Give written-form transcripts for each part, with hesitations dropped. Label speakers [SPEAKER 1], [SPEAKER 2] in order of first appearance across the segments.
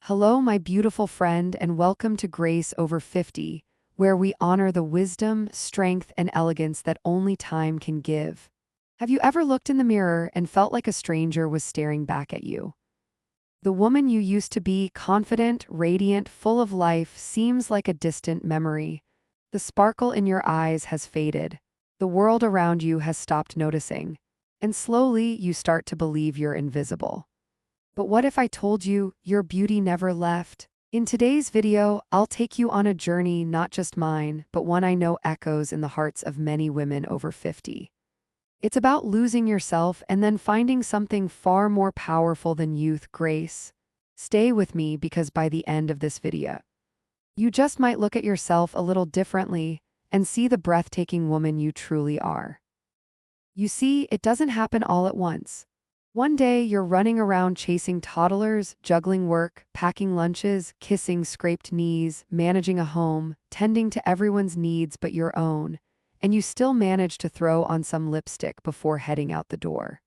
[SPEAKER 1] Hello, my beautiful friend, and welcome to Grace Over 50, where we honor the wisdom, strength, and elegance that only time can give. Have you ever looked in the mirror and felt like a stranger was staring back at you? The woman you used to be, confident, radiant, full of life, seems like a distant memory. The sparkle in your eyes has faded. The world around you has stopped noticing. And slowly, you start to believe you're invisible. But what if I told you your beauty never left? In today's video, I'll take you on a journey not just mine, but one I know echoes in the hearts of many women over 50. It's about losing yourself and then finding something far more powerful than youth, grace. Stay with me because by the end of this video, you just might look at yourself a little differently and see the breathtaking woman you truly are. You see, it doesn't happen all at once. One day, you're running around chasing toddlers, juggling work, packing lunches, kissing scraped knees, managing a home, tending to everyone's needs but your own, and you still manage to throw on some lipstick before heading out the door.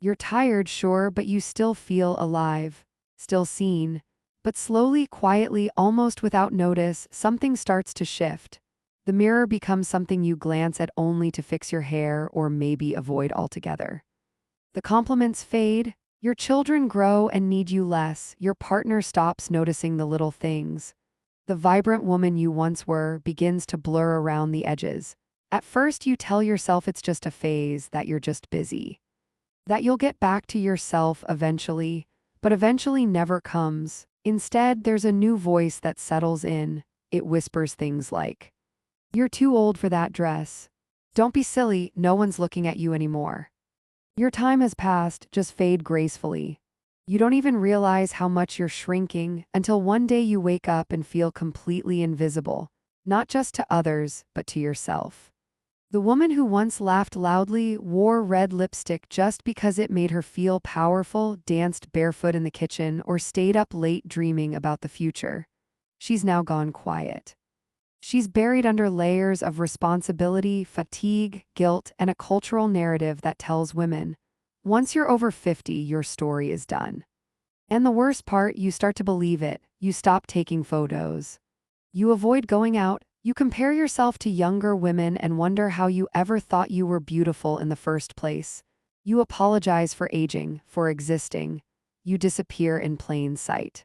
[SPEAKER 1] You're tired, sure, but you still feel alive, still seen. But slowly, quietly, almost without notice, something starts to shift. The mirror becomes something you glance at only to fix your hair or maybe avoid altogether. The compliments fade, your children grow and need you less, your partner stops noticing the little things. The vibrant woman you once were begins to blur around the edges. At first you tell yourself it's just a phase, that you're just busy, that you'll get back to yourself eventually, but eventually never comes. Instead, there's a new voice that settles in. It whispers things like, "You're too old for that dress. Don't be silly, no one's looking at you anymore. Your time has passed, just fade gracefully." You don't even realize how much you're shrinking until one day you wake up and feel completely invisible, not just to others, but to yourself. The woman who once laughed loudly, wore red lipstick just because it made her feel powerful, danced barefoot in the kitchen, or stayed up late dreaming about the future. She's now gone quiet. She's buried under layers of responsibility, fatigue, guilt, and a cultural narrative that tells women, once you're over 50, your story is done. And the worst part, you start to believe it. You stop taking photos. You avoid going out. You compare yourself to younger women and wonder how you ever thought you were beautiful in the first place. You apologize for aging, for existing. You disappear in plain sight.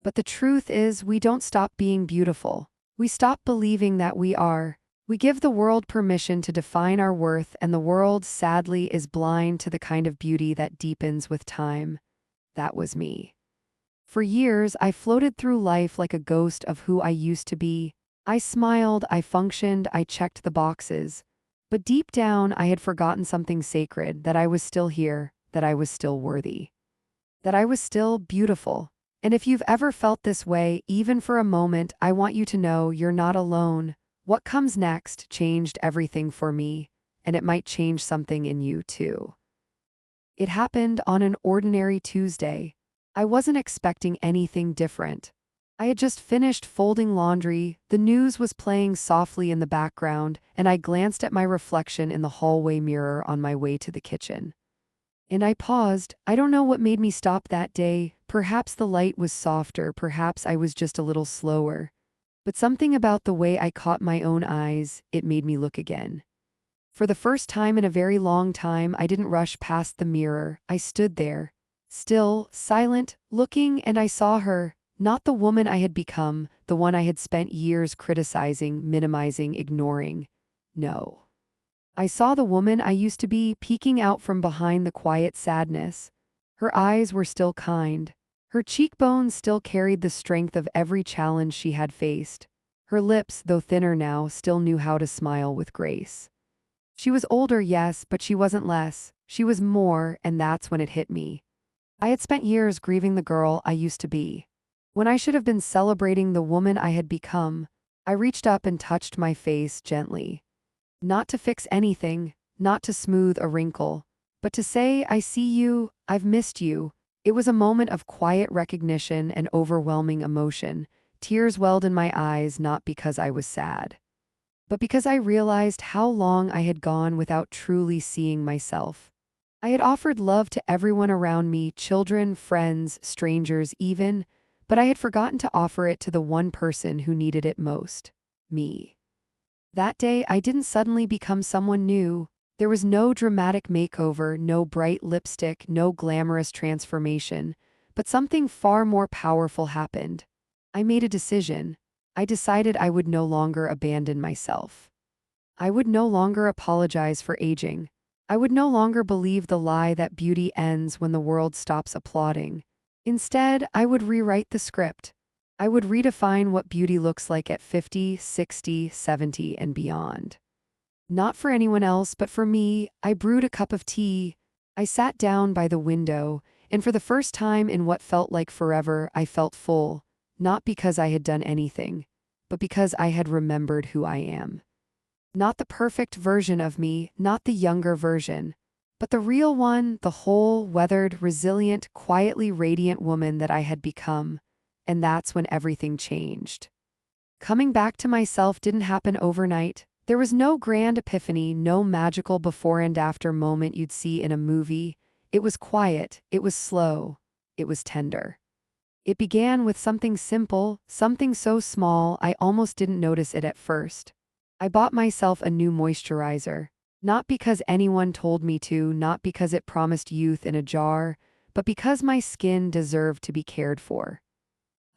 [SPEAKER 1] But the truth is, we don't stop being beautiful. We stop believing that we are. We give the world permission to define our worth, and the world, sadly, is blind to the kind of beauty that deepens with time. That was me. For years, I floated through life like a ghost of who I used to be. I smiled, I functioned, I checked the boxes. But deep down, I had forgotten something sacred, that I was still here, that I was still worthy, that I was still beautiful. And if you've ever felt this way, even for a moment, I want you to know you're not alone. What comes next changed everything for me, and it might change something in you too. It happened on an ordinary Tuesday. I wasn't expecting anything different. I had just finished folding laundry, the news was playing softly in the background, and I glanced at my reflection in the hallway mirror on my way to the kitchen. And I paused. I don't know what made me stop that day. Perhaps the light was softer, perhaps I was just a little slower. But something about the way I caught my own eyes, it made me look again. For the first time in a very long time, I didn't rush past the mirror. I stood there, still, silent, looking, and I saw her, not the woman I had become, the one I had spent years criticizing, minimizing, ignoring. No. I saw the woman I used to be, peeking out from behind the quiet sadness. Her eyes were still kind. Her cheekbones still carried the strength of every challenge she had faced. Her lips, though thinner now, still knew how to smile with grace. She was older, yes, but she wasn't less. She was more, and that's when it hit me. I had spent years grieving the girl I used to be. When I should have been celebrating the woman I had become, I reached up and touched my face gently. Not to fix anything, not to smooth a wrinkle, but to say, I see you, I've missed you. It was a moment of quiet recognition and overwhelming emotion. Tears welled in my eyes, not because I was sad, but because I realized how long I had gone without truly seeing myself. I had offered love to everyone around me, children, friends, strangers even, but I had forgotten to offer it to the one person who needed it most: me. That day, I didn't suddenly become someone new. There was no dramatic makeover, no bright lipstick, no glamorous transformation, but something far more powerful happened. I made a decision. I decided I would no longer abandon myself. I would no longer apologize for aging. I would no longer believe the lie that beauty ends when the world stops applauding. Instead, I would rewrite the script. I would redefine what beauty looks like at 50, 60, 70, and beyond. Not for anyone else, but for me. I brewed a cup of tea. I sat down by the window, and for the first time in what felt like forever, I felt full, not because I had done anything, but because I had remembered who I am. Not the perfect version of me, not the younger version, but the real one, the whole, weathered, resilient, quietly radiant woman that I had become. And that's when everything changed. Coming back to myself didn't happen overnight. There was no grand epiphany, no magical before and after moment you'd see in a movie. It was quiet, it was slow, it was tender. It began with something simple, something so small I almost didn't notice it at first. I bought myself a new moisturizer. Not because anyone told me to, not because it promised youth in a jar, but because my skin deserved to be cared for.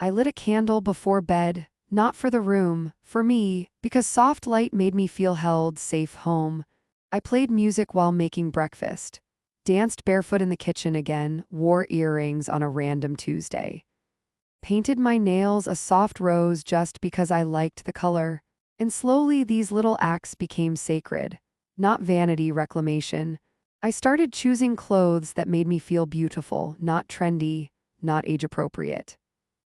[SPEAKER 1] I lit a candle before bed, not for the room, for me, because soft light made me feel held, safe home. I played music while making breakfast, danced barefoot in the kitchen again, wore earrings on a random Tuesday, painted my nails a soft rose just because I liked the color, and slowly these little acts became sacred, not vanity reclamation. I started choosing clothes that made me feel beautiful, not trendy, not age-appropriate.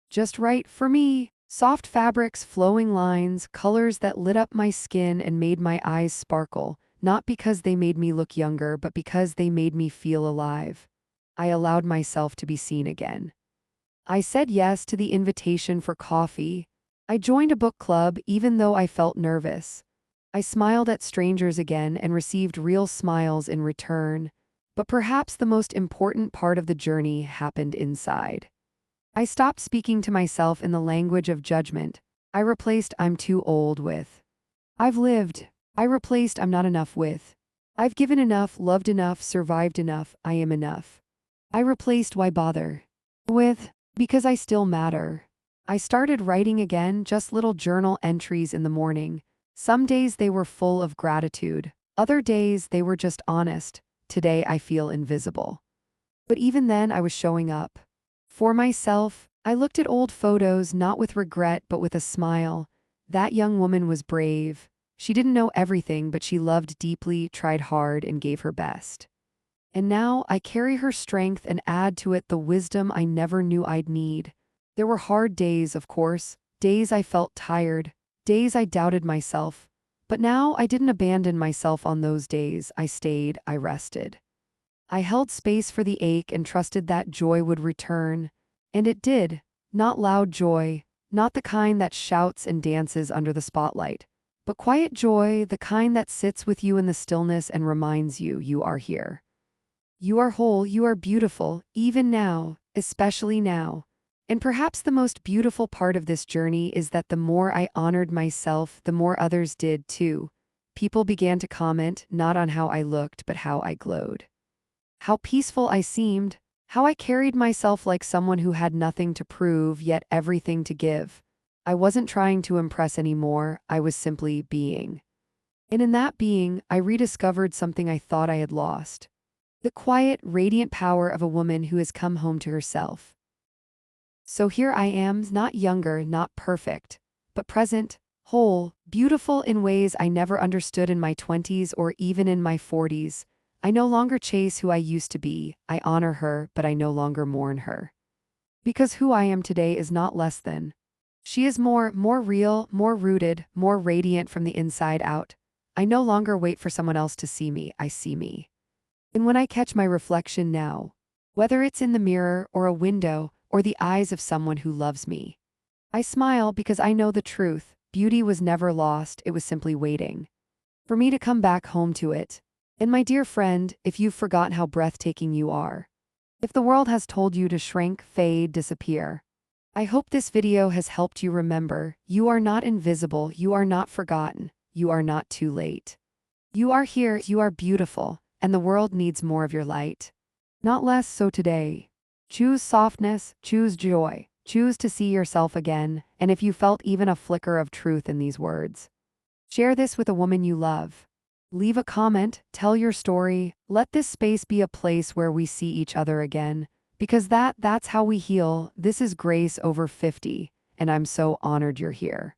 [SPEAKER 1] Just right for me. Soft fabrics, flowing lines, colors that lit up my skin and made my eyes sparkle, not because they made me look younger, but because they made me feel alive. I allowed myself to be seen again. I said yes to the invitation for coffee. I joined a book club even though I felt nervous. I smiled at strangers again and received real smiles in return. But perhaps the most important part of the journey happened inside. I stopped speaking to myself in the language of judgment. I replaced "I'm too old" with "I've lived." I replaced "I'm not enough" with "I've given enough, loved enough, survived enough, I am enough." I replaced "Why bother?" with "Because I still matter." I started writing again, just little journal entries in the morning. Some days they were full of gratitude. Other days they were just honest. Today I feel invisible. But even then I was showing up. For myself, I looked at old photos not with regret but with a smile. That young woman was brave. She didn't know everything, but she loved deeply, tried hard, and gave her best. And now I carry her strength and add to it the wisdom I never knew I'd need. There were hard days, of course, days I felt tired, days I doubted myself. But now I didn't abandon myself on those days. I stayed, I rested. I held space for the ache and trusted that joy would return. And it did. Not loud joy, not the kind that shouts and dances under the spotlight, but quiet joy, the kind that sits with you in the stillness and reminds you you are here. You are whole, you are beautiful, even now, especially now. And perhaps the most beautiful part of this journey is that the more I honored myself, the more others did too. People began to comment not on how I looked, but how I glowed. How peaceful I seemed, how I carried myself like someone who had nothing to prove, yet everything to give. I wasn't trying to impress anymore, I was simply being. And in that being, I rediscovered something I thought I had lost. The quiet, radiant power of a woman who has come home to herself. So here I am, not younger, not perfect, but present, whole, beautiful in ways I never understood in my 20s or even in my 40s. I no longer chase who I used to be. I honor her, but I no longer mourn her. Because who I am today is not less than. She is more real, more rooted, more radiant from the inside out. I no longer wait for someone else to see me, I see me. And when I catch my reflection now, whether it's in the mirror or a window or the eyes of someone who loves me, I smile because I know the truth. Beauty was never lost, it was simply waiting for me to come back home to it. And my dear friend, if you've forgotten how breathtaking you are, if the world has told you to shrink, fade, disappear, I hope this video has helped you remember you are not invisible, you are not forgotten, you are not too late. You are here, you are beautiful, and the world needs more of your light. Not less so today. Choose softness, choose joy, choose to see yourself again, and if you felt even a flicker of truth in these words, share this with a woman you love. Leave a comment, tell your story, let this space be a place where we see each other again, because that's how we heal. This is Grace over 50, and I'm so honored you're here.